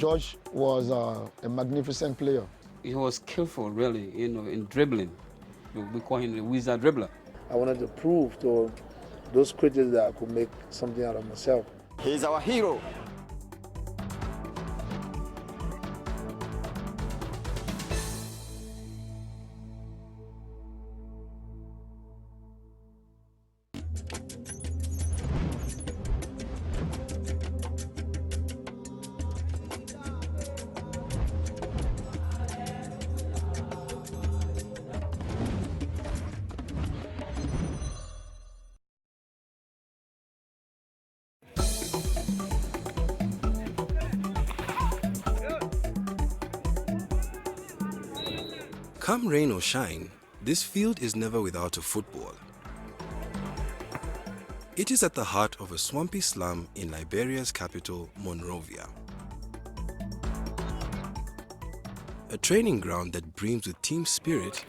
George was a magnificent player. He was skillful, really, in dribbling. We call him the wizard dribbler. I wanted to prove to those critics that I could make something out of myself. He's our hero. Come rain or shine, this field is never without a football. It is at the heart of a swampy slum in Liberia's capital, Monrovia. A training ground that breathes with team spirit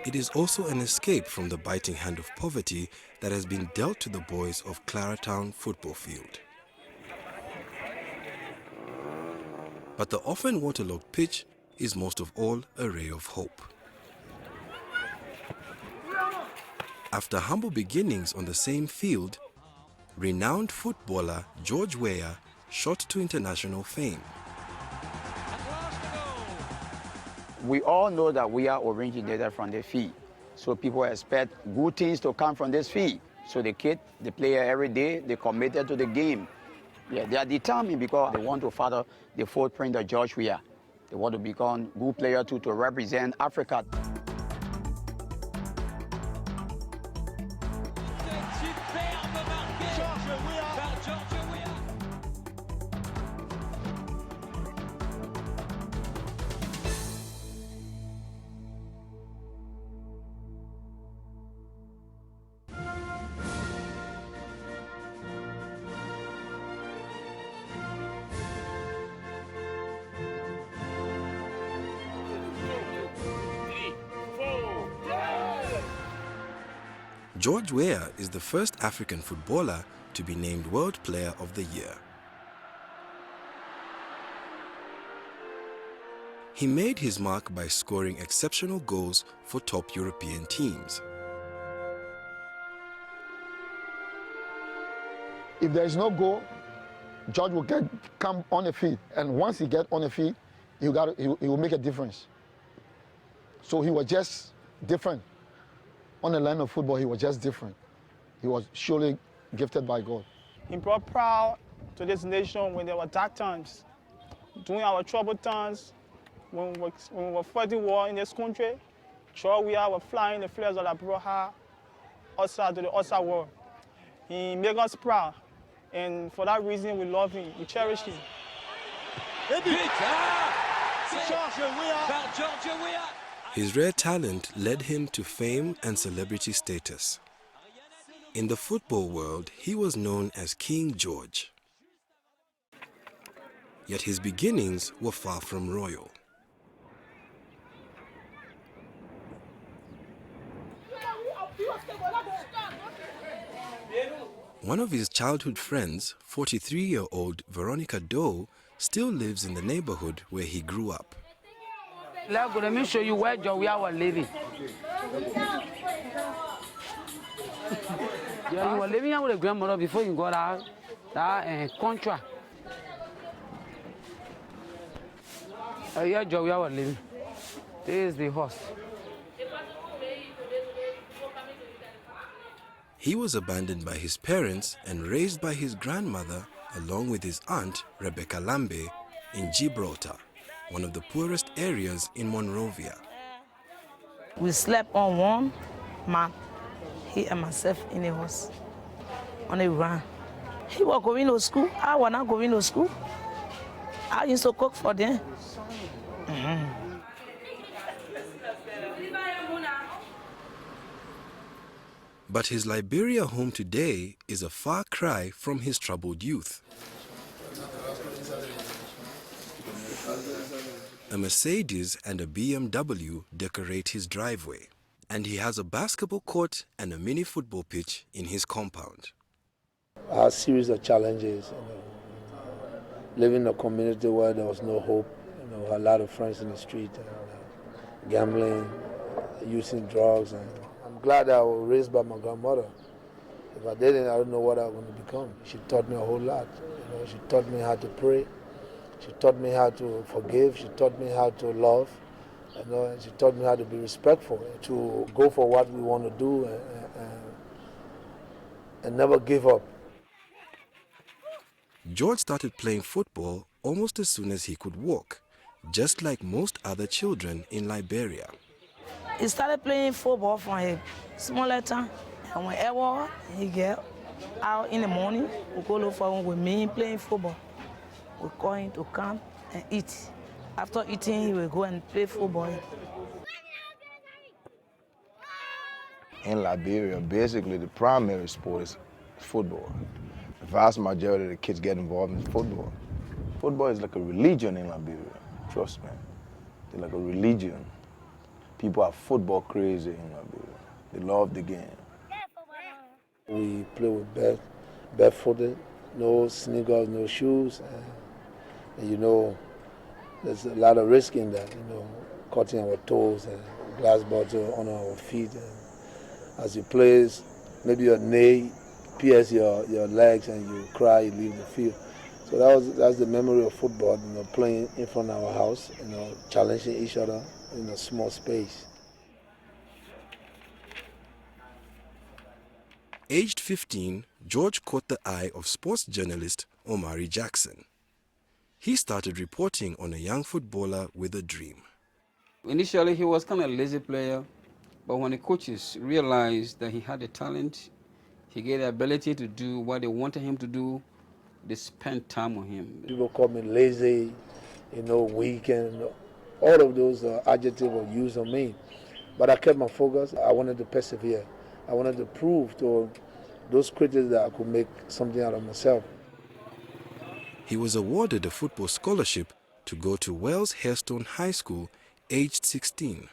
it is also an escape from the biting hand of poverty that has been dealt to the boys of Claratown football field. But the often waterlogged pitch is most of all a ray of hope. After humble beginnings on the same field, renowned footballer George Weah shot to international fame. We all know that we are originated from the field. So people expect good things to come from this field. So the kid, they play every day, they're committed to the game. Yeah, they are determined because they want to follow the footprint of George Weah. They want to become good player too, to represent Africa. George Weah is the first African footballer to be named World Player of the Year. He made his mark by scoring exceptional goals for top European teams. If there is no goal, George will come on the field, and once he gets on the field, he will make a difference. So he was just different. On the line of football, he was just different. He was surely gifted by God. He brought proud to this nation when there were dark times. During our troubled times, when we were fighting war in this country, George Weah was flying the flags that brought her outside to the outside world. He made us proud, and for that reason, we love him, we cherish him. His rare talent led him to fame and celebrity status. In the football world, he was known as King George. Yet his beginnings were far from royal. One of his childhood friends, 43-year-old Veronica Doe, still lives in the neighborhood where he grew up. Let me show you where George Weah was living. Yeah, he was living here with a grandmother before he got that contract. Here George Weah was living. This is the house. He was abandoned by his parents and raised by his grandmother along with his aunt, Rebecca Lambe, in Gibraltar, one of the poorest areas in Monrovia. We slept on one mat, he and myself in a house, on a run. He was going to school, I was not going to school. I used to cook for them. But his Liberia home today is a far cry from his troubled youth. A Mercedes and a BMW decorate his driveway, And he has a basketball court and a mini football pitch in his compound. A series of challenges, living in a community where there was no hope, a lot of friends in the street, gambling, using drugs, and I'm glad I was raised by my grandmother. If I didn't, I don't know what I was going to become. She taught me a whole lot. She taught me how to pray. She taught me how to forgive. She taught me how to love. And she taught me how to be respectful, to go for what we want to do, and never give up. George started playing football almost as soon as he could walk, just like most other children in Liberia. He started playing football from a smaller town, and whenever he get out in the morning, we go look for him with me playing football. We call him to come and eat. After eating, he will go and play football. In Liberia, basically the primary sport is football. The vast majority of the kids get involved in football. Football is like a religion in Liberia, trust me. It's like a religion. People are football crazy in Liberia. They love the game. We play with barefooted, no sneakers, no shoes, and there's a lot of risk in that, cutting our toes and glass bottle on our feet. And as you play, maybe your knee pierce your legs and you cry, you leave the field. So that's the memory of football, playing in front of our house, challenging each other in a small space. Aged 15, George caught the eye of sports journalist Omari Jackson. He started reporting on a young footballer with a dream. Initially, he was kind of a lazy player, but when the coaches realized that he had a talent, he had the ability to do what they wanted him to do, they spent time on him. People call me lazy, weak, and all of those adjectives were used on me. But I kept my focus. I wanted to persevere. I wanted to prove to those critics that I could make something out of myself. He was awarded a football scholarship to go to Wells Hairstone High School, aged 16.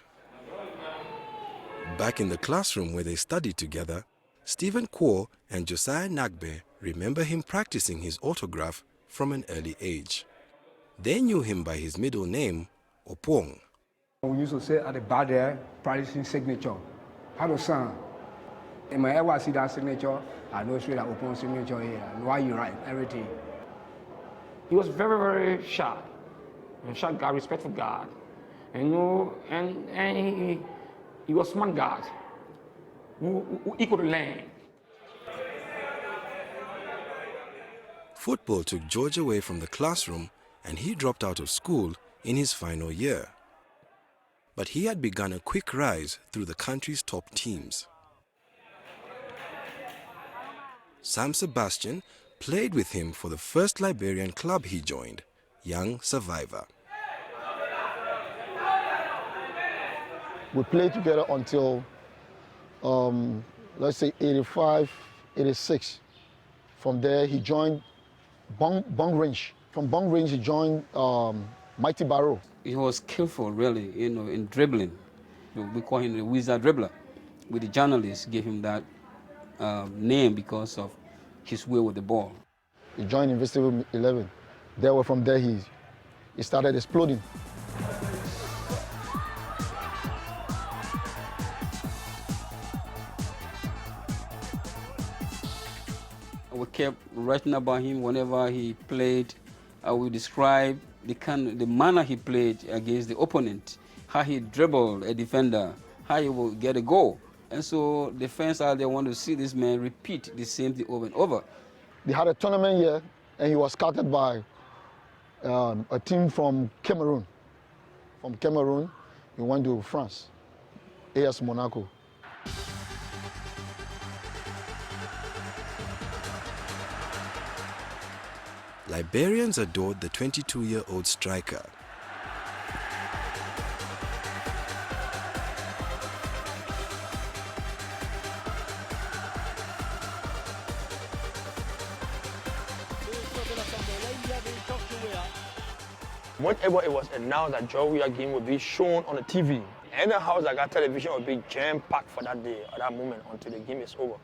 Back in the classroom where they studied together, Stephen Quo and Josiah Nagbe remember him practicing his autograph from an early age. They knew him by his middle name, Opong. We used to sit at the bar there practicing signature. How to sound? And whenever I see that signature, I know straight that Opong signature here. And why you write everything. He was very, very shy. And shy guy, respectful God. And he was smart guy who equal to land. Football took George away from the classroom and he dropped out of school in his final year. But he had begun a quick rise through the country's top teams. Sam Sebastian played with him for the first Liberian club he joined, Young Survivor. We played together until, let's say, 85, 86. From there, he joined Bung Range. From Bung Range, he joined Mighty Barrow. He was skillful, really, in dribbling. We call him the wizard dribbler. The journalists gave him that name because of his way with the ball. He joined Invisible 11. From there, he started exploding. We kept writing about him whenever he played. I would describe the manner he played against the opponent, how he dribbled a defender, how he would get a goal. And so the fans out there want to see this man repeat the same thing over and over. They had a tournament here, and he was scouted by a team from Cameroon. From Cameroon, he went to France, AS Monaco. Liberians adored the 22-year-old striker. Whenever it was announced that Weah game would be shown on the TV, Any house that got television will be jam-packed for that day or that moment until the game is over.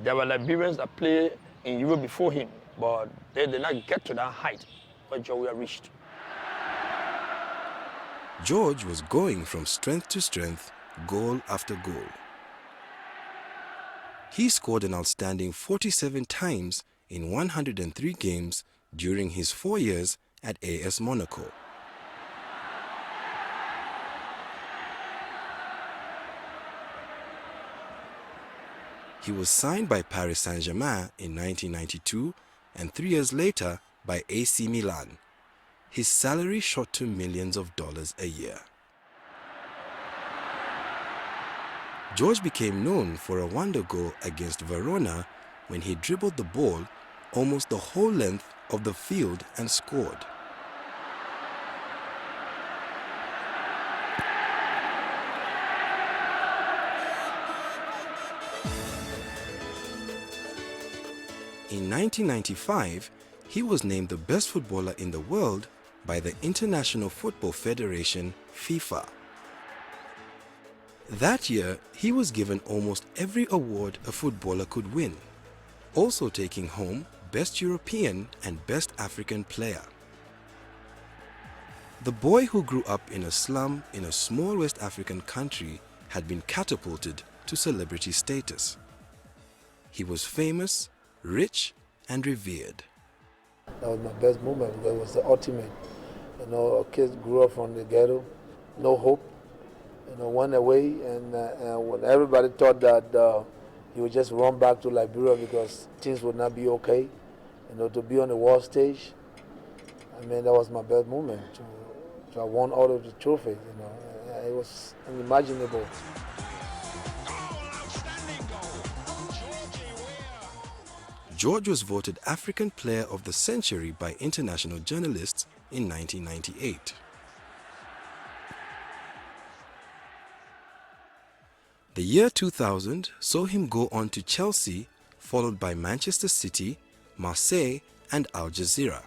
There were Liberians that played in Europe before him, but they did not get to that height where George Weah reached. George was going from strength to strength, goal after goal. He scored an outstanding 47 times in 103 games during his 4 years at AS Monaco. He was signed by Paris Saint-Germain in 1992 and 3 years later by AC Milan. His salary shot to millions of dollars a year. George became known for a wonder goal against Verona when he dribbled the ball almost the whole length of the field and scored. In 1995, he was named the best footballer in the world by the International Football Federation, FIFA. That year, he was given almost every award a footballer could win, also taking home Best European and Best African Player. The boy who grew up in a slum in a small West African country had been catapulted to celebrity status. He was famous, rich, and revered. That was my best moment because it was the ultimate. You know, a kid grew up from the ghetto, no hope, you know, went away, and when everybody thought that he would just run back to Liberia because things would not be okay, you know, to be on the world stage, I mean, that was my best moment. To have won all of the trophies, you know, it was unimaginable. George was voted African Player of the Century by international journalists in 1998. The year 2000 saw him go on to Chelsea, followed by Manchester City, Marseille, and Al Jazeera.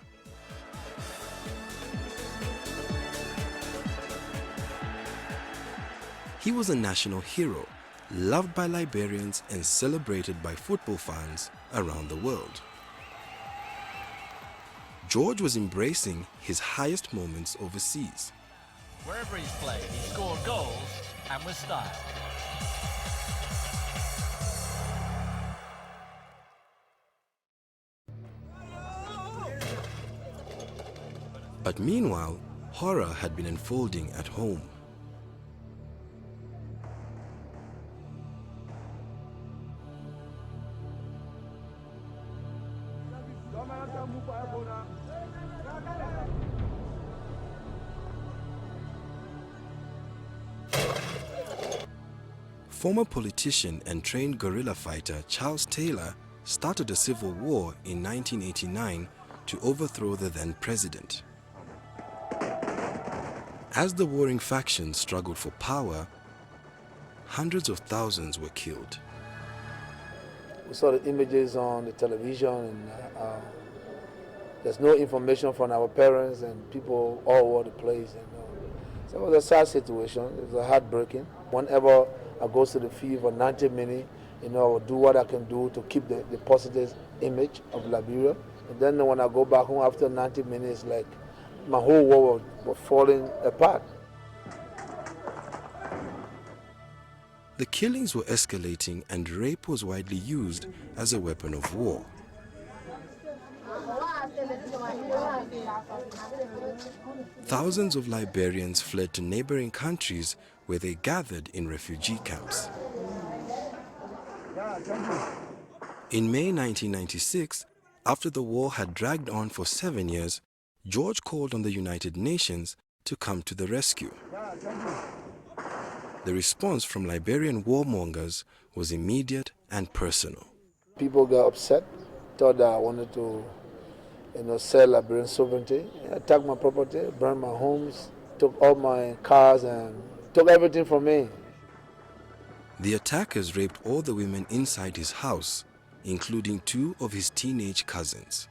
He was a national hero, loved by Liberians and celebrated by football fans around the world. George was embracing his highest moments overseas. Wherever he's played, he scored goals and with style. But meanwhile, horror had been unfolding at home. Former politician and trained guerrilla fighter Charles Taylor started a civil war in 1989 to overthrow the then president. As the warring factions struggled for power, hundreds of thousands were killed. We saw the images on the television, and there's no information from our parents and people all over the place. So it was a sad situation. It was heartbreaking. Whenever I go to the field for 90 minutes, you know, I will do what I can do to keep the positive image of Liberia. And then when I go back home after 90 minutes, like my whole world was falling apart. The killings were escalating and rape was widely used as a weapon of war. Thousands of Liberians fled to neighboring countries where they gathered in refugee camps. In May 1996, after the war had dragged on for 7 years, George called on the United Nations to come to the rescue. The response from Liberian warmongers was immediate and personal. People got upset, thought that I wanted to, you know, sell Liberian sovereignty. I attacked my property, burned my homes, took all my cars and took everything from me. The attackers raped all the women inside his house, including 2 of his teenage cousins.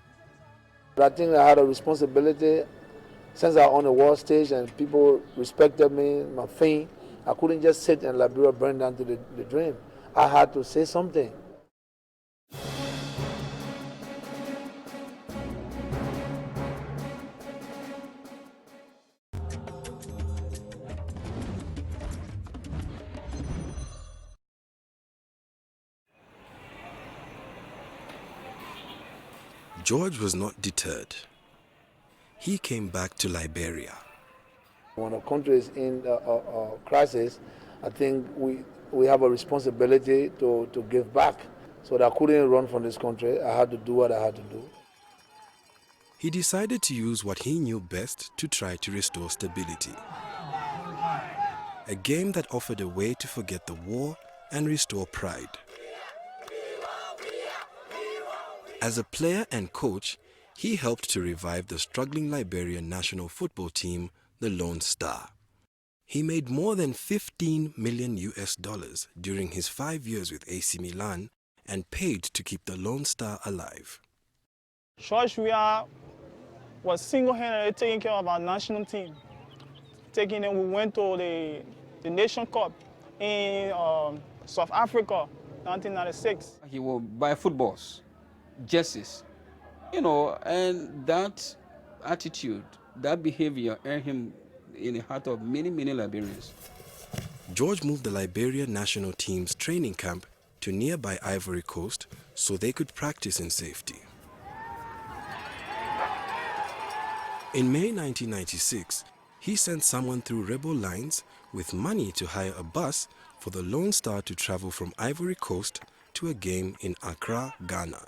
I think I had a responsibility since I was on the world stage and people respected me, my fame. I couldn't just sit and Liberia burn down to the dream. I had to say something. George was not deterred. He came back to Liberia. When a country is in a crisis, I think we have a responsibility to give back. So that I couldn't run from this country. I had to do what I had to do. He decided to use what he knew best to try to restore stability. A game that offered a way to forget the war and restore pride. As a player and coach, he helped to revive the struggling Liberian national football team, the Lone Star. He made more than $15 million during his 5 years with AC Milan and paid to keep the Lone Star alive. George Weah was single-handedly taking care of our national team. We went to the Nation Cup in South Africa, 1996. He will buy footballs, jerseys, and that attitude, that behavior earned him in the heart of many, many Liberians. George moved the Liberian national team's training camp to nearby Ivory Coast so they could practice in safety. In May 1996, he sent someone through rebel lines with money to hire a bus for the Lone Star to travel from Ivory Coast to a game in Accra, Ghana.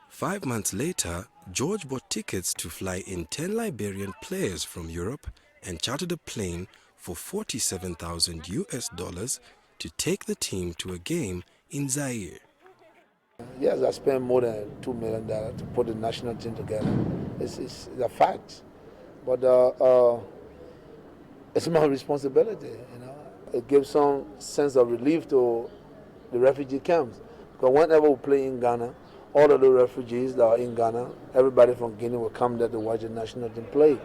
5 months later, George bought tickets to fly in 10 Liberian players from Europe and chartered a plane for $47,000 to take the team to a game in Zaire. Yes, I spent more than $2 million to put the national team together. It's a fact. But it's my responsibility, It gives some sense of relief to the refugee camps. Because whenever we play in Ghana, all of the refugees that are in Ghana, everybody from Guinea will come there to watch the national team play.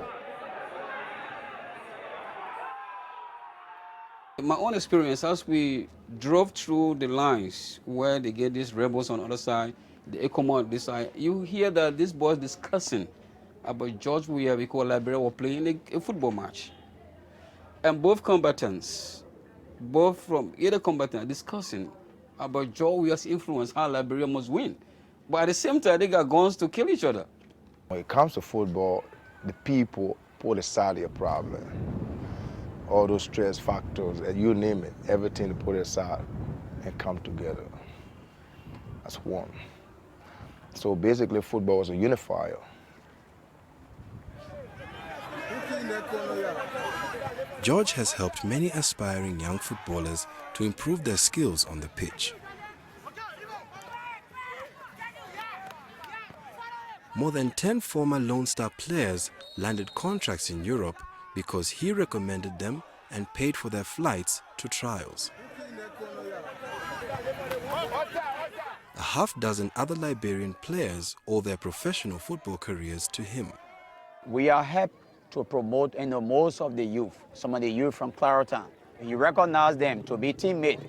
In my own experience, as we drove through the lines where they get these rebels on the other side, the Ecomo on this side, you hear that these boys discussing about George Weah because Liberia were playing a football match. And both combatants, both from either combatant, are discussing about George Weah's influence, how Liberia must win. But at the same time, they got guns to kill each other. When it comes to football, the people put aside their problem. All those stress factors, you name it, everything to put aside and come together. That's one. So basically, football was a unifier. George has helped many aspiring young footballers to improve their skills on the pitch. More than 10 former Lone Star players landed contracts in Europe because he recommended them and paid for their flights to trials. A half-dozen other Liberian players owe their professional football careers to him. We are helped to promote most of the youth, some of the youth from Clarendon. You recognize them to be teammates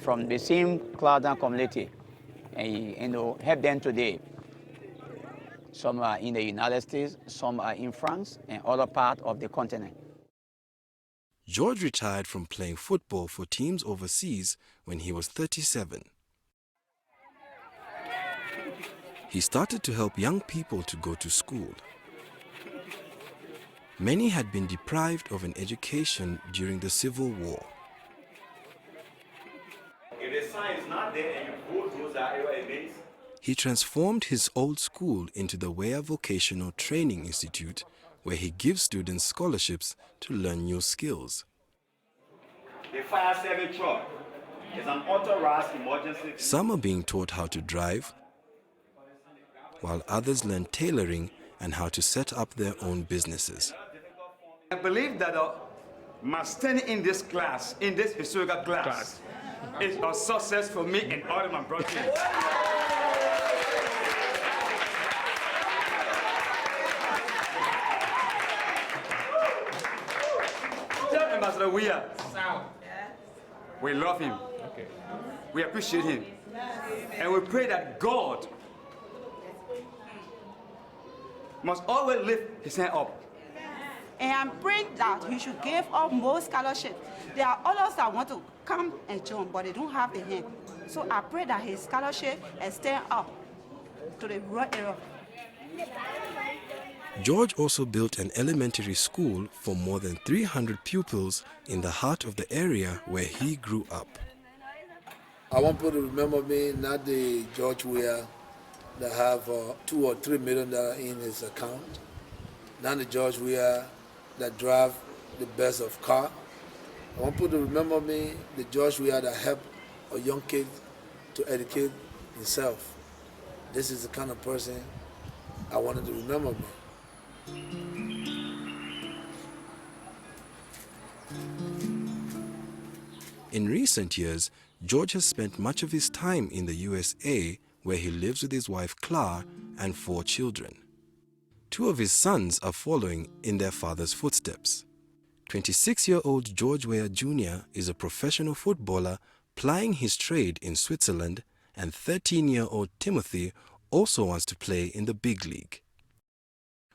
from the same Clarendon community, and help them today. Some are in the United States, some are in France and other parts of the continent. George retired from playing football for teams overseas when he was 37. He started to help young people to go to school. Many had been deprived of an education during the Civil War. If the sign is not there and you go those areas, He transformed his old school into the Weah Vocational Training Institute, where he gives students scholarships to learn new skills. the fire service truck is an authorized emergency. Some are being taught how to drive, while others learn tailoring and how to set up their own businesses. I believe that my standing in this class, in this historical class, is a success for me and all of my brothers. Tell Ambassador Weah. We love him. Okay. We appreciate him. And we pray that God must always lift his hand up. And I'm praying that he should give up more scholarship. There are others that want to come and join, but they don't have the hand. So I pray that his scholarship extend up to the rural area. George also built an elementary school for more than 300 pupils in the heart of the area where he grew up. I want people to remember me, not the George Weah that have $2 or $3 million in his account, not the George Weah that drive the best of car. I want people to remember me, the George Weah that helped a young kid to educate himself. This is the kind of person I wanted to remember me. In recent years, George has spent much of his time in the USA, where he lives with his wife Clara and 4 children. 2 of his sons are following in their father's footsteps. 26-year-old George Weah Jr. is a professional footballer plying his trade in Switzerland, and 13-year-old Timothy also wants to play in the big league.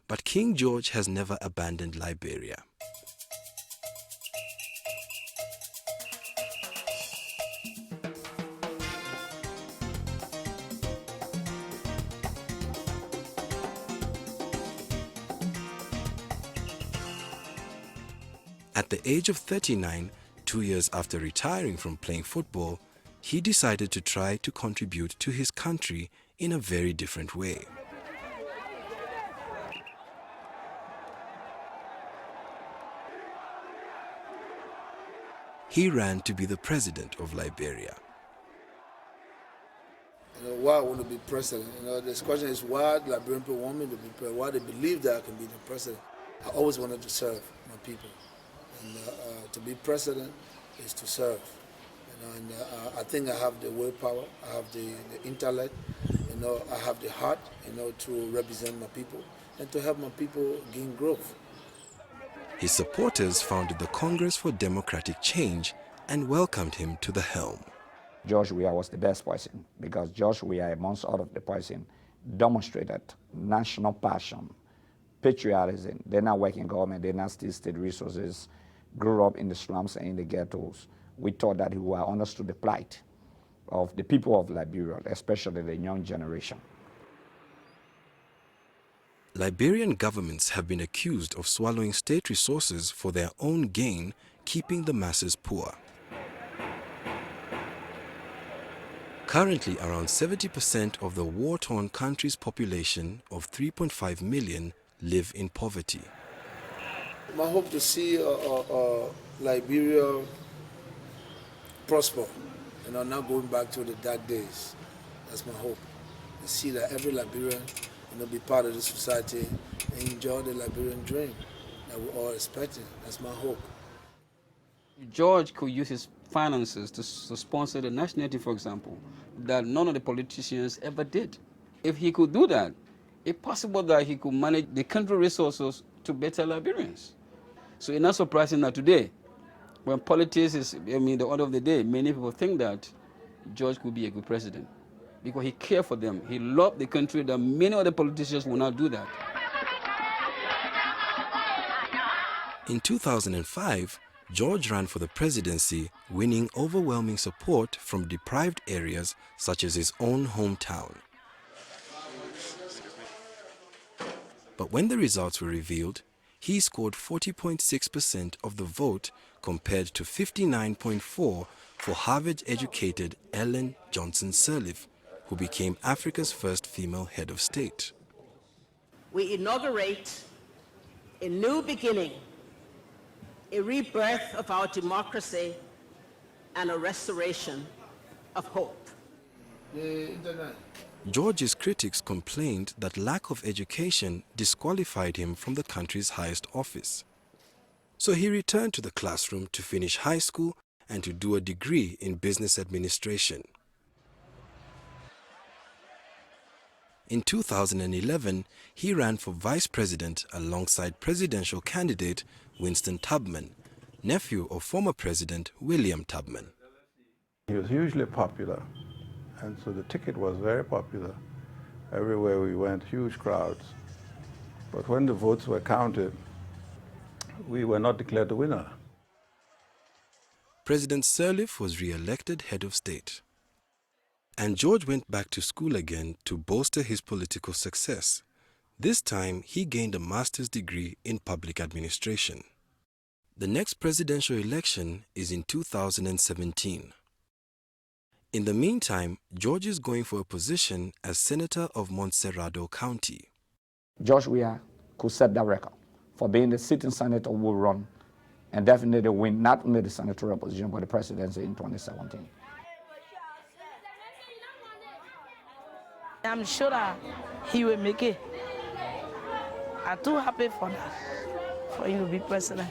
But King George has never abandoned Liberia. At the age of 39, 2 years after retiring from playing football, he decided to try to contribute to his country in a very different way. He ran to be the president of Liberia. Why I want to be president? This question is why Liberian people want me to be president, why they believe that I can be the president. I always wanted to serve my people. And to be president is to serve. And I think I have the willpower, I have the intellect, I have the heart, to represent my people and to help my people gain growth. His supporters founded the Congress for Democratic Change and welcomed him to the helm. George Weah was the best person because George Weah, amongst all of the person, demonstrated national passion, patriotism. They're not working government, they're not steal state resources, grew up in the slums and in the ghettos. We thought that he would understood the plight of the people of Liberia, especially the young generation. Liberian governments have been accused of swallowing state resources for their own gain, keeping the masses poor. Currently, around 70% of the war-torn country's population of 3.5 million live in poverty. I hope to see Liberia prosper, not going back to the dark days. That's my hope. To see that every Liberian be part of the society and enjoy the Liberian dream that we're all expecting. That's my hope. George could use his finances to sponsor the national team, for example, that none of the politicians ever did. If he could do that, it's possible that he could manage the country resources to better Liberians. So it's not surprising that today, when politics is, the order of the day, many people think that George could be a good president because he cared for them. He loved the country that many other politicians will not do that. In 2005, George ran for the presidency, winning overwhelming support from deprived areas such as his own hometown. But when the results were revealed, he scored 40.6% of the vote compared to 59.4% for Harvard-educated Ellen Johnson Sirleaf, who became Africa's first female head of state. We inaugurate a new beginning, a rebirth of our democracy, and a restoration of hope. George's critics complained that lack of education disqualified him from the country's highest office. So he returned to the classroom to finish high school and to do a degree in business administration. In 2011, he ran for vice president alongside presidential candidate Winston Tubman, nephew of former President William Tubman. He was hugely popular, and so the ticket was very popular. Everywhere we went, huge crowds. But when the votes were counted, we were not declared the winner. President Sirleaf was re-elected head of state. And George went back to school again to bolster his political success. This time, he gained a master's degree in public administration. The next presidential election is in 2017. In the meantime, George is going for a position as Senator of Montserrado County. George Weah could set that record for being the sitting senator who will run and definitely win not only the senatorial position but the presidency in 2017. I'm sure that he will make it. I'm too happy for that, for him to be president.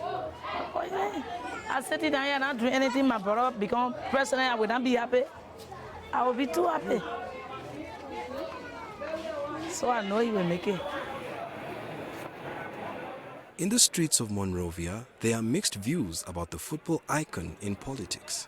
Oh, yeah. I sit down here and not do anything, my brother become president, I will not be happy. I will be too happy. So I know he will make it. In the streets of Monrovia, there are mixed views about the football icon in politics.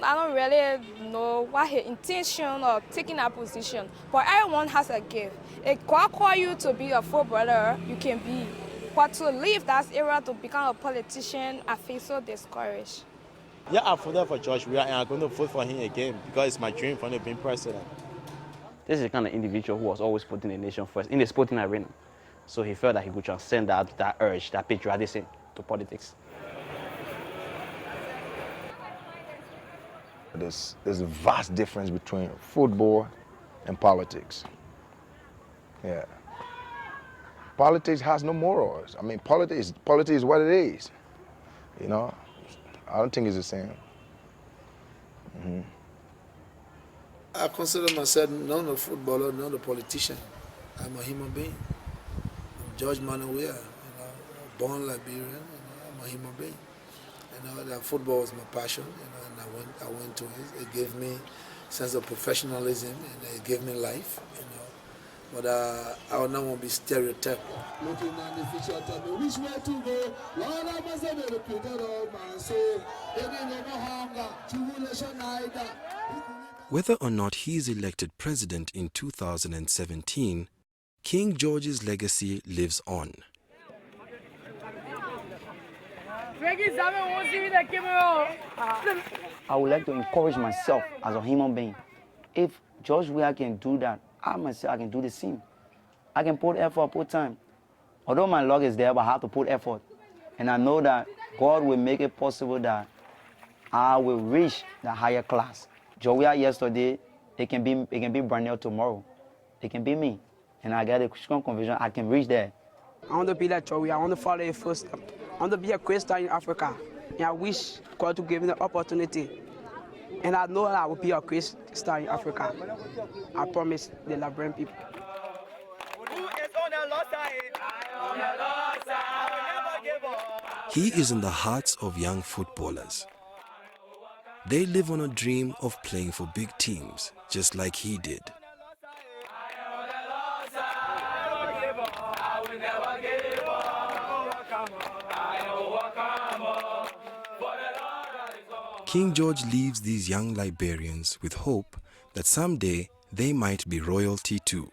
I don't really know what his intention of taking that position, but everyone has a gift. If God call you to be a footballer, you can be. But to leave that area to become a politician, I feel so discouraged. Yeah, I voted for George Weah, and I'm going to vote for him again because it's my dream for him to be president. This is the kind of individual who was always putting the nation first in the sporting arena. So he felt that he could transcend that urge, that patriotism to politics. There's a vast difference between football and politics. Yeah. Politics has no morals. I mean, politics is what it is. You know, I don't think it's the same. Mm-hmm. I consider myself not a footballer, not a politician. I'm a human being. I'm George Weah, born Liberian. I'm a human being. That football was my passion, and I went to it. It gave me a sense of professionalism, and it gave me life, But I would not want to be stereotyped. Looking at the future, tell me which way to go. Lord, I must have been repeated all man say. Whether or not he is elected president in 2017, King George's legacy lives on. I would like to encourage myself as a human being. If George Weah can do that, I myself I can do the same. I can put effort, put time. Although my luck is there, but I have to put effort. And I know that God will make it possible that I will reach the higher class. George Weah yesterday, it can be Brunel tomorrow. It can be me. And I get a strong conviction I can reach there. I want to be like George Weah. I want to follow his footsteps. I want to be a Christian in Africa. And I wish God to give me the opportunity. And I know that I will be a Christian in Africa. I promise the Liberian people. He is in the hearts of young footballers. They live on a dream of playing for big teams, just like he did. King George leaves these young Liberians with hope that someday they might be royalty too.